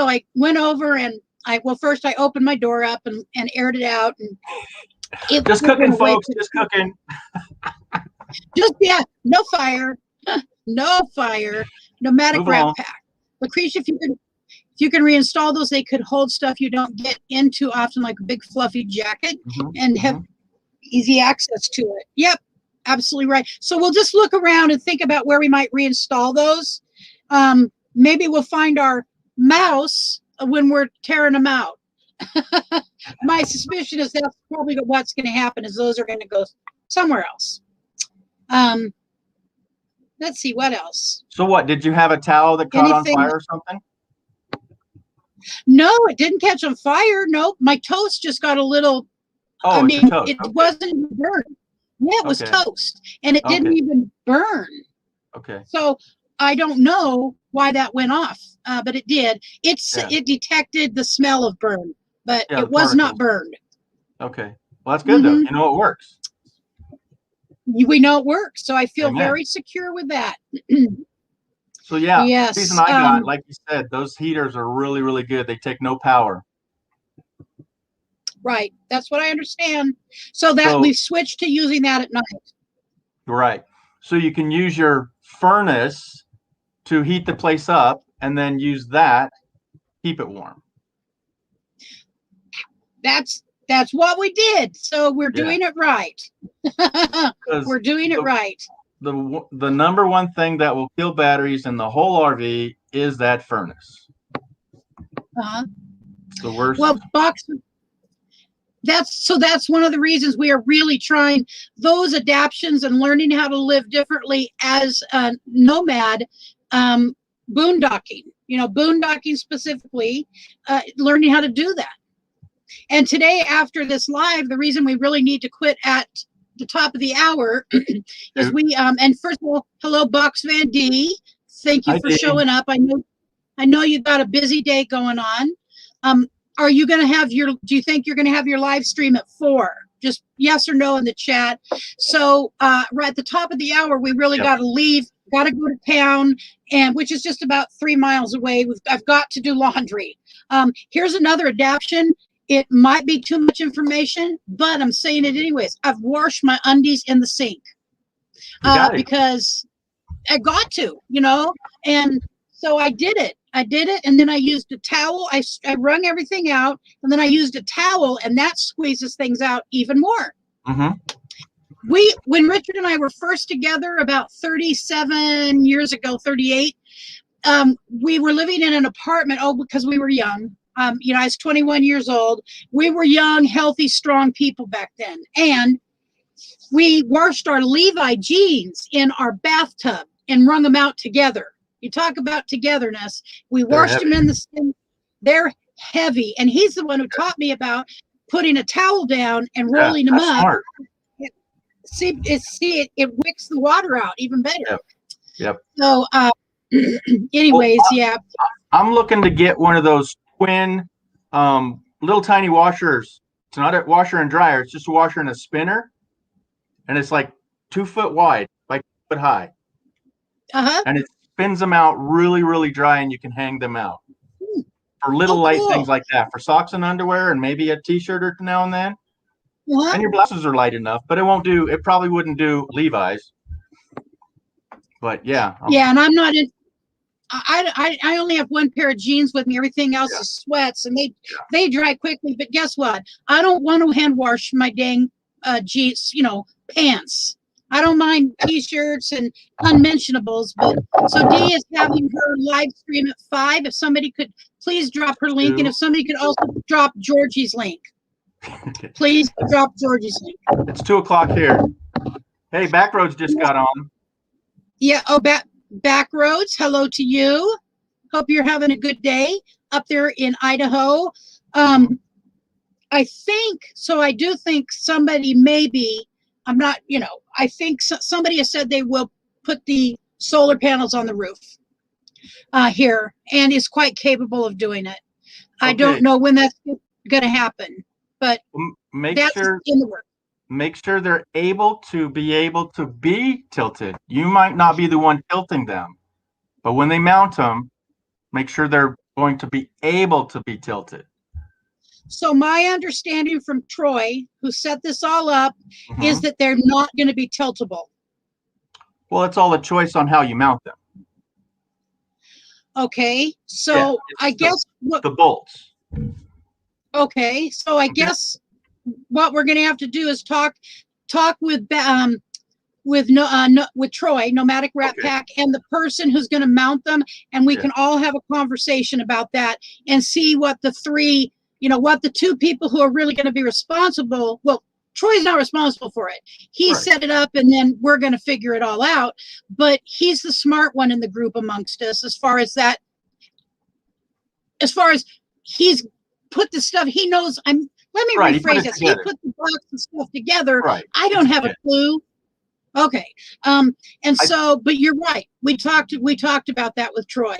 I went over and first I opened my door up and aired it out. And just cooking, folks. Just cooking. No fire, no fire. Nomadic Rat Pack. Lucretia, if you can reinstall those, they could hold stuff you don't get into often, like a big fluffy jacket, and have easy access to it. Yep, absolutely right. So we'll just look around and think about where we might reinstall those. Maybe we'll find our mouse when we're tearing them out. My suspicion is that's probably what's going to happen, is those are going to go somewhere else. Let's see, what else? So what, did you have a towel that caught on fire or something? No, it didn't catch on fire. No, my toast just got a little. Oh, I it's a mean, toast. it Okay. wasn't burned. Yeah, it was Okay. toast, and it didn't Okay. even burn. Okay. So I don't know why that went off, but it did. Yeah. It detected the smell of burn, but Yeah, it the was not particles. burned. Okay. Well, that's good though. You know it works. We know it works, so I feel Amen. very secure with that. So yeah, the Yes. reason I got, like you said, those heaters are really, really good. They take no power. Right. That's what I understand. So that we've switched to using that at night. Right. So you can use your furnace to heat the place up and then use that, keep it warm. That's what we did. So we're doing it right. We're doing it right. The number one thing that will kill batteries in the whole RV is that furnace. It's the worst. Well, that's one of the reasons we are really trying those adaptions and learning how to live differently as a nomad, boondocking, boondocking specifically, learning how to do that. And today, after this live, the reason we really need to quit at the top of the hour is and first of all, hello, Box Van D. Thank you for showing up. I know you've got a busy day going on. Are you going to have do you think you're going to have your live stream at 4? Just yes or no in the chat. So right at the top of the hour, we really got to leave, got to go to town, and which is just about 3 miles away. I've got to do laundry. Here's another adaption. It might be too much information, but I'm saying it anyways. I've washed my undies in the sink because I got to, and so I did it. And then I used a towel. I wrung everything out, and then I used a towel, and that squeezes things out even more. When Richard and I were first together about 37 years ago, 38, we were living in an apartment. Because we were young. I was 21 years old. We were young, healthy, strong people back then. And we washed our Levi jeans in our bathtub and wrung them out together. You talk about togetherness. We washed them in the sink. They're heavy. And he's the one who taught me about putting a towel down and rolling them up. Smart. It wicks the water out even better. Yep. So, anyways, I'm looking to get one of those twin little tiny washers. It's not a washer and dryer. It's just a washer and a spinner. And it's like 2 foot wide, like 2 foot high. And it spins them out really, really dry, and you can hang them out for little light things like that, for socks and underwear, and maybe a t-shirt or now and then. And your blouses are light enough, but it probably wouldn't do Levi's. But yeah. And I'm not in. I only have one pair of jeans with me. Everything else is sweats, and they dry quickly. But guess what? I don't want to hand wash my dang jeans, pants. I don't mind t-shirts and unmentionables. But so Dee is having her live stream at 5. If somebody could please drop her link, and if somebody could also drop Georgie's link, please drop Georgie's link. It's 2 o'clock here. Hey, Backroads just got on. Yeah. Oh, Backroads, hello to you. Hope you're having a good day up there in Idaho. I do think somebody maybe, I'm not, I think somebody has said they will put the solar panels on the roof here and is quite capable of doing it. I don't know when that's going to happen, but that's in the works. Make sure they're able to be tilted. You might not be the one tilting them, but when they mount them, make sure they're going to be able to be tilted. So my understanding from Troy, who set this all up, is that they're not going to be tiltable. Well, it's all a choice on how you mount them. Okay, so I guess the bolts. Okay, so I guess what we're going to have to do is talk with Troy, Nomadic Rat Pack, and the person who's going to mount them, and we can all have a conversation about that and see what the the 2 people who are really going to be responsible. Well, Troy's not responsible for it. He set it up, and then we're going to figure it all out. But he's the smart one in the group amongst us, as far as he's put the stuff, he knows let me Right, he put rephrase it this. He together. put the box and stuff together. Right. I don't have a clue. Okay. And so, but you're right. We talked about that with Troy.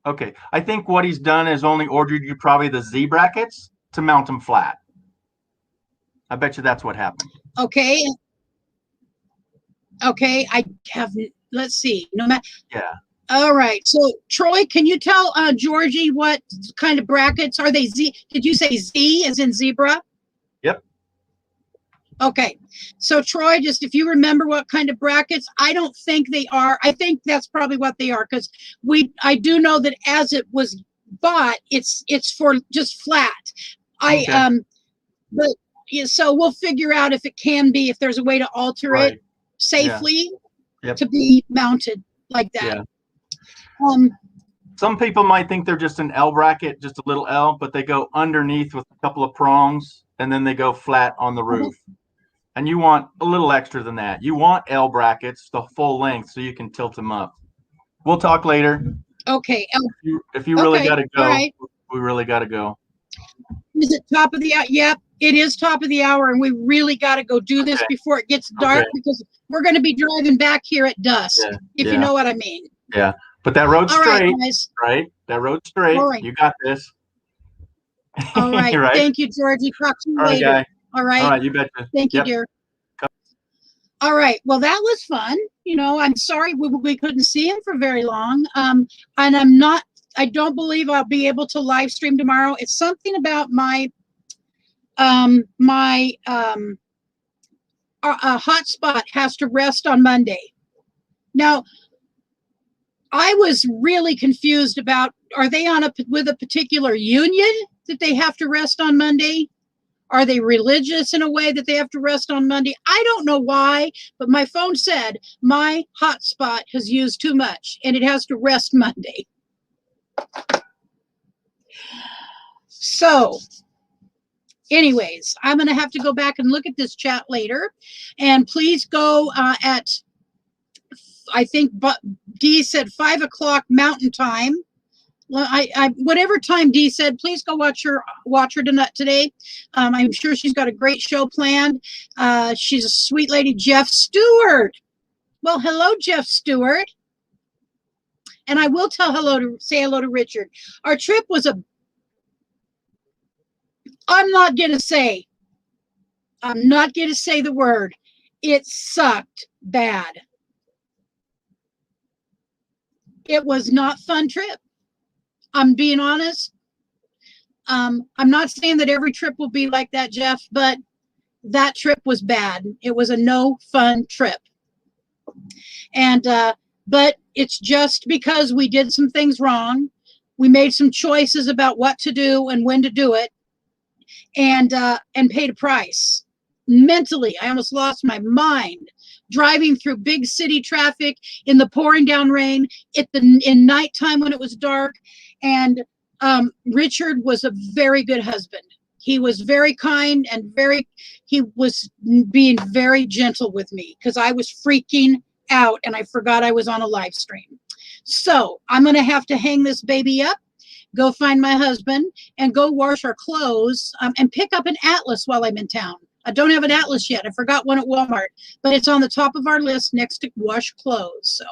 Okay. I think what he's done is only ordered you probably the Z brackets to mount them flat. I bet you that's what happened. Okay. Okay. I have, let's see. No matter. Yeah. All right. So Troy, can you tell Georgie what kind of brackets are they? Z? Did you say Z as in zebra? Yep. Okay. So Troy, just if you remember what kind of brackets, I don't think they are. I think that's probably what they are, because I do know that as it was bought, it's for just flat. Okay. But yeah, so we'll figure out if it can be, if there's a way to alter Right. it safely Yep. to be mounted like that. Yeah. Some people might think they're just an L bracket, just a little L, but they go underneath with a couple of prongs, and then they go flat on the roof. And you want a little extra than that. You want L brackets, the full length, so you can tilt them up. We'll talk later. Okay. If you really got to go, all right. we really got to go. Is it top of the hour? Yep, it is top of the hour, and we really got to go do this before it gets dark, because we're going to be driving back here at dusk, if you know what I mean. Yeah, but that road's straight, guys. right? That road's straight. All right. You got this. All right. Right? Thank you, Georgie. Talk to you later. Guy. All right. All right, you betcha. Thank you, dear. All right. Well, that was fun. You know, I'm sorry we couldn't see him for very long. And I don't believe I'll be able to live stream tomorrow. It's something about my hotspot has to rest on Monday. Now, I was really confused about, are they with a particular union that they have to rest on Monday? Are they religious in a way that they have to rest on Monday? I don't know why, but my phone said my hotspot has used too much and it has to rest Monday. So anyways, I'm going to have to go back and look at this chat later. And please go at, I think Dee said 5 o'clock Mountain Time. Well, whatever time Dee said, please go watch her today. I'm sure she's got a great show planned. She's a sweet lady. Jeff Stewart. Well, hello, Jeff Stewart. And I will say hello to Richard. Our trip was I'm not going to say the word. It sucked bad. It was not a fun trip. I'm being honest. I'm not saying that every trip will be like that, Jeff, but that trip was bad. It was a no fun trip. And, but it's just because we did some things wrong. We made some choices about what to do and when to do it, and paid a price. Mentally, I almost lost my mind driving through big city traffic in the pouring down rain in nighttime when it was dark. And Richard was a very good husband. He was very kind and he was being very gentle with me because I was freaking out and I forgot I was on a live stream. So I'm going to have to hang this baby up, go find my husband, and go wash our clothes and pick up an atlas while I'm in town. I don't have an atlas yet. I forgot one at Walmart, but it's on the top of our list next to wash clothes. So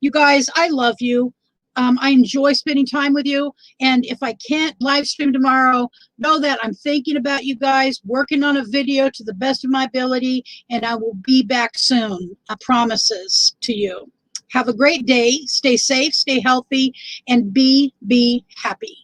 you guys, I love you. I enjoy spending time with you. And if I can't live stream tomorrow, know that I'm thinking about you guys, working on a video to the best of my ability, and I will be back soon. I promises to you. Have a great day. Stay safe, stay healthy, and be happy.